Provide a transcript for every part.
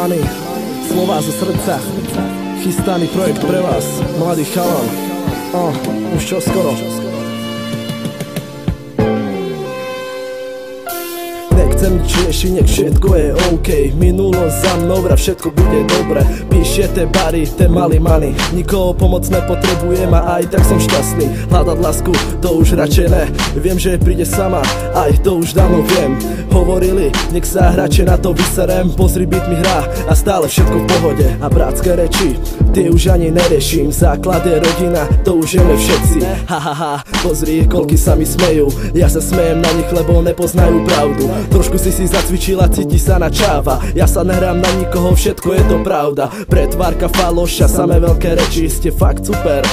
Mani, slová zo srdca, chystaný projekt pre vás, mladý chalan. Už čoskoro. Nechcem nič riešiť, nech všetko je OK. Minulosť za mnou, vraj všetko bude dobre. Píšete bary, ten malý money. Nikoho pomoc nepotrebujem a aj tak som šťastný. Hľadať lásku, to už radšej ne. Viem, že príde sama, aj to už dávno viem. Hovorili, nech sa radšej na to vyserem. Pozri, byt mi hrá a stále všetko v pohode. A bratské reči, tie už ani neriešim. Základ je rodina, to už jeme všetci. Hahaha, pozri, koľky sa mi smejú. Ja sa smejem na nich, lebo nepoznajú pravdu. Trošku si zacvičila, cíti sa na čáva. Ja sa nehrám na nikoho, všetko je to pravda. Pretvárka, faloša, samé veľké reči. Ste fakt super,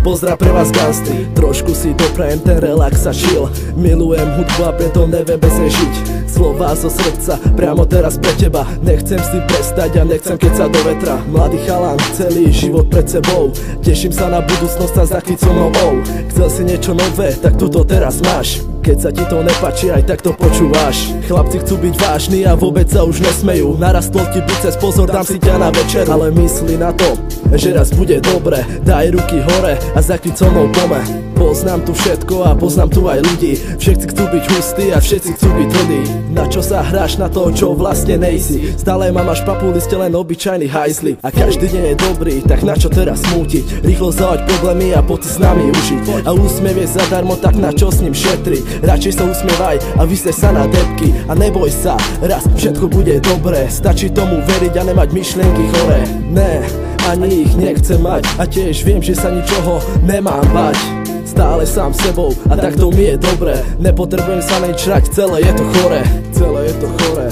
pozdrav pre vás gansty. Trošku si doprajem ten relax a chill. Milujem hudbu a preto neviem bez nej žiť. Slová zo srdca, priamo teraz pre teba. Nechcem s tým prestať a nechcem kecať do vetra. Mladý chalan, celý život pred sebou. Teším sa na budúcnosť a zakryť so novou. Chcel si niečo nové, tak tuto teraz máš. Keď sa ti to nepáči, aj tak to počúvaš. Chlapci chcú byť vážni a vôbec sa už nesmejú. Narastol ti biceps, pozor, dám si ťa na večer. Ale myslí na to, že raz bude dobre. Daj ruky hore a zakryť so mnou dome. Poznám tu všetko a poznám tu aj ľudí. Všetci chcú byť hustí a všetci chcú byť tvrdí. Na čo sa hráš na to, čo vlastne nejsi? Stále ma máš papuli, ste len obyčajný hajzli. A každý deň je dobrý, tak na čo teraz smútiť? Rýchlo zahoď problémy a poď si s nami užiť. A úsmev je zadarmo, tak na čo s ním šetriť? Radšej sa usmievaj a vysej sa na debky. A neboj sa, raz všetko bude dobré. Stačí tomu veriť a nemať myšlienky choré. Ne, ani ich nechcem mať. A tiež viem, že sa ničoho nemám bať. Stále sám sebou a takto mi je dobré. Nepotrebujem sa nečrať, celé je to chore. Celé je to chore.